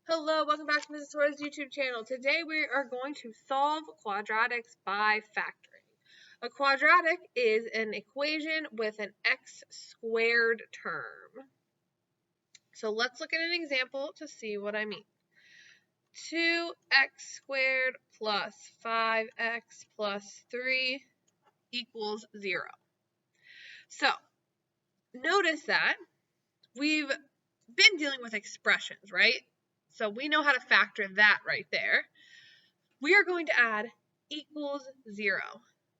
Hello, welcome back to Mrs. Torres YouTube channel. Today we are going to solve quadratics by factoring. A quadratic is an equation with an x squared term. So let's look at an example to see what I mean. 2x squared plus 5x plus 3 equals 0. So notice that we've been dealing with expressions, right? So we know how to factor that right there. We are going to add equals 0.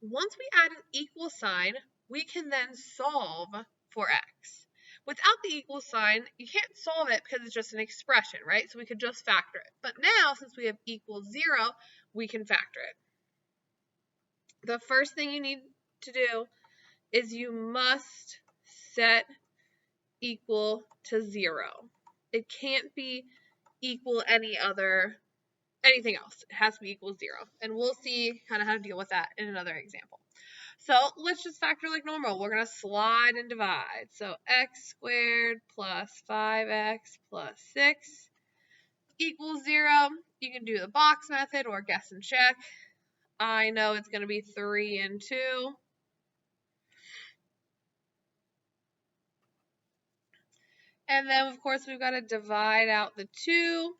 Once we add an equal sign, we can then solve for x. Without the equal sign, you can't solve it because it's just an expression, right? So we could just factor it. But now, since we have equals 0, we can factor it. The first thing you need to do is you must set equal to 0. It can't be equal anything else. It has to be equal 0. And we'll see kind of how to deal with that in another example. So let's just factor like normal. We're going to slide and divide. So x squared plus 5x plus 6 equals 0. You can do the box method or guess and check. I know it's going to be 3 and 2. And then, of course, we've got to divide out the 2.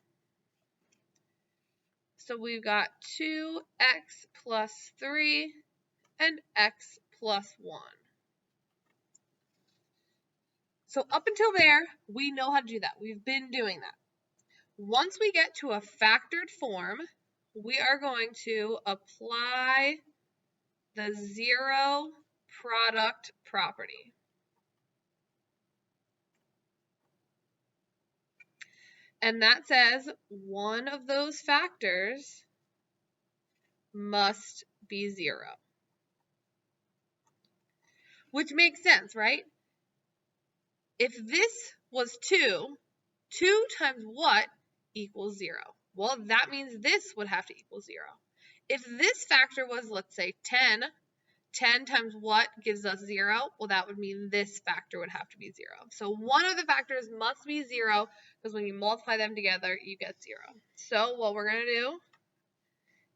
So we've got 2x plus 3 and x plus 1. So up until there, we know how to do that. We've been doing that. Once we get to a factored form, we are going to apply the zero product property. And that says one of those factors must be 0. Which makes sense, right? If this was 2, 2 times what equals 0? Well, that means this would have to equal 0. If this factor was, let's say, 10, 10 times what gives us 0? Well, that would mean this factor would have to be 0. So one of the factors must be 0 because when you multiply them together, you get 0. So what we're going to do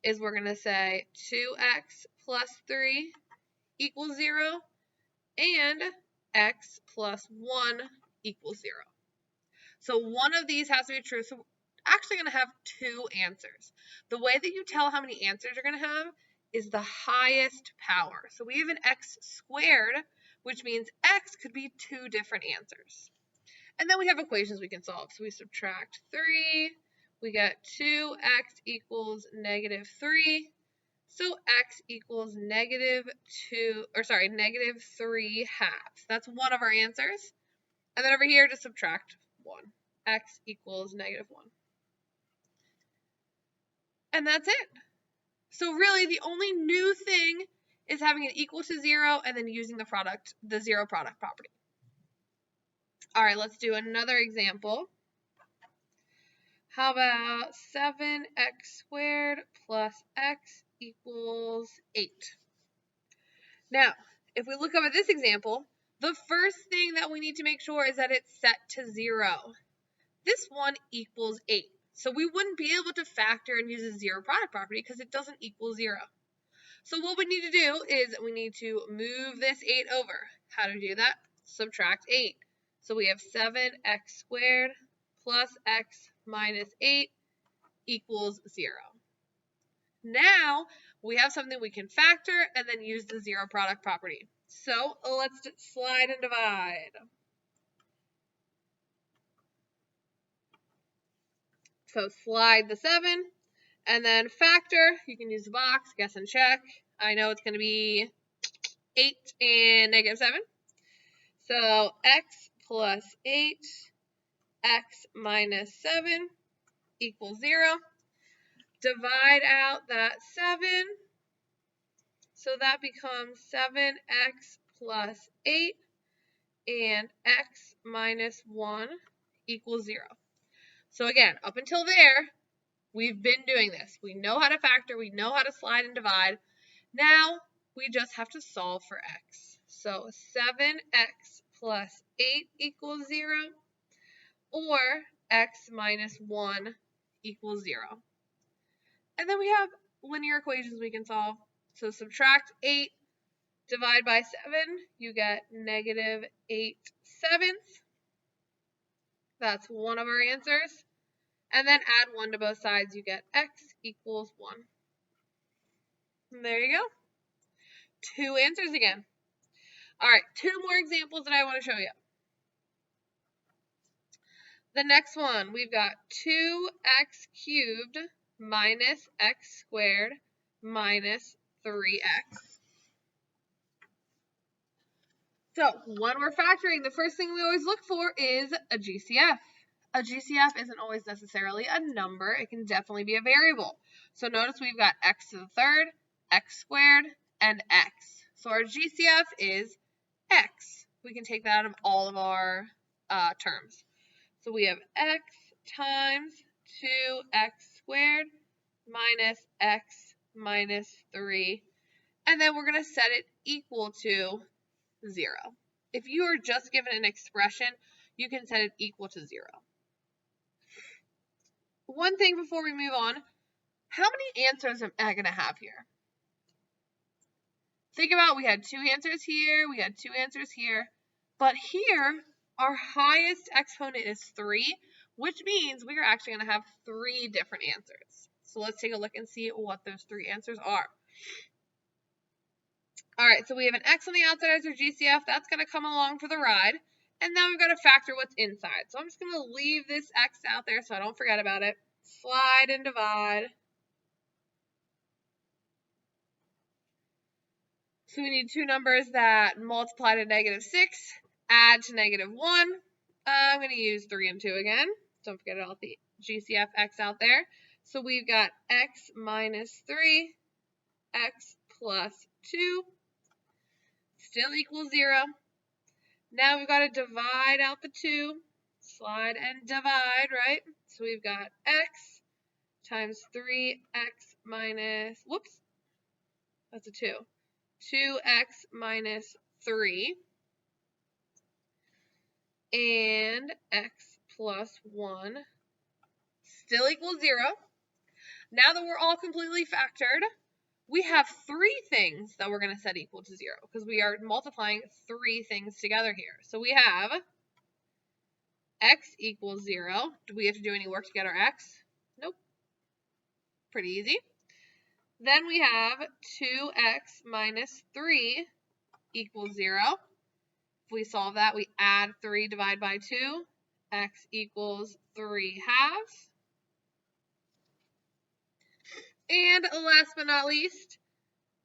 is we're going to say 2x plus 3 equals 0 and x plus 1 equals 0. So one of these has to be true. So we're actually going to have two answers. The way that you tell how many answers you're going to have is the highest power. So we have an x squared, which means x could be two different answers. And then we have equations we can solve. So we subtract 3. We get 2x equals negative 3. So x equals negative 3 halves. That's one of our answers. And then over here, just subtract 1. X equals negative 1. And that's it. So really, the only new thing is having it equal to 0 and then using the zero product property. All right, let's do another example. How about 7x squared plus x equals 8? Now, if we look up at this example, the first thing that we need to make sure is that it's set to 0. This one equals 8. So we wouldn't be able to factor and use a zero product property because it doesn't equal 0. So what we need to do is we need to move this 8 over. How do we do that? Subtract 8. So we have 7x squared plus x minus 8 equals 0. Now we have something we can factor and then use the zero product property. So let's slide and divide. So slide the 7 and then factor. You can use the box, guess and check. I know it's going to be 8 and negative 7. So x plus 8, x minus 7 equals 0. Divide out that 7. So that becomes 7x plus 8 and x minus 1 equals 0. So again, up until there, we've been doing this. We know how to factor. We know how to slide and divide. Now we just have to solve for x. So 7x plus 8 equals 0, or x minus 1 equals 0. And then we have linear equations we can solve. So subtract 8, divide by 7, you get negative 8 sevenths. That's one of our answers. And then add 1 to both sides, you get x equals 1. And there you go. 2 answers again. All right, 2 more examples that I want to show you. The next one, we've got 2x cubed minus x squared minus 3x. So when we're factoring, the first thing we always look for is a GCF. A GCF isn't always necessarily a number. It can definitely be a variable. So notice we've got x to the third, x squared, and x. So our GCF is x. We can take that out of all of our terms. So we have x times 2x squared minus x minus 3. And then we're going to set it equal to 0. If you are just given an expression, you can set it equal to 0. One thing before we move on, how many answers am I going to have here? Think about, we had 2 answers here, we had 2 answers here, but here our highest exponent is 3, which means we are actually going to have 3 different answers. So let's take a look and see what those 3 answers are. All right, so we have an x on the outside as our GCF. That's going to come along for the ride. And now we've got to factor what's inside. So I'm just going to leave this x out there so I don't forget about it. Slide and divide. So we need 2 numbers that multiply to negative 6, add to negative 1. I'm going to use 3 and 2 again. Don't forget about the GCF x out there. So we've got x minus 3, x plus 2, still equals 0. Now we've got to divide out the 2, slide and divide, right? So we've got x times 3x minus, whoops, that's a 2. 2x minus 3 and x plus 1 still equals 0. Now that we're all completely factored, we have 3 things that we're going to set equal to 0 because we are multiplying 3 things together here. So we have x equals 0. Do we have to do any work to get our x? Nope. Pretty easy. Then we have 2x minus 3 equals 0. If we solve that, we add 3, divide by 2. X equals 3 halves. And last but not least,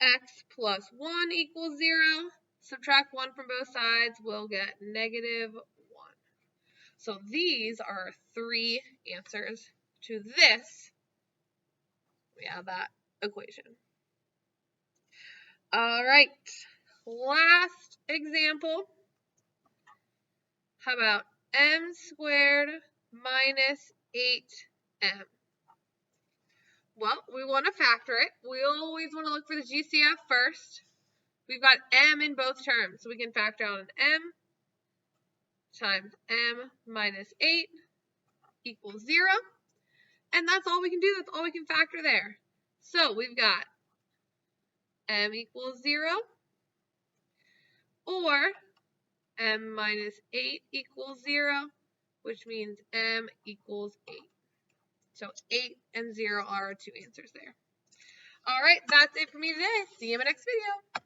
x plus 1 equals 0. Subtract 1 from both sides, we'll get negative 1. So these are 3 answers to this. We have that equation. All right, last example. How about m squared minus 8m? Well, we want to factor it. We always want to look for the GCF first. We've got m in both terms, so we can factor out an m times m minus 8 equals 0. And that's all we can do. That's all we can factor there. So we've got m equals 0 or m minus 8 equals 0, which means m equals 8. So 8 and 0 are our 2 answers there. All right, that's it for me today. See you in my next video.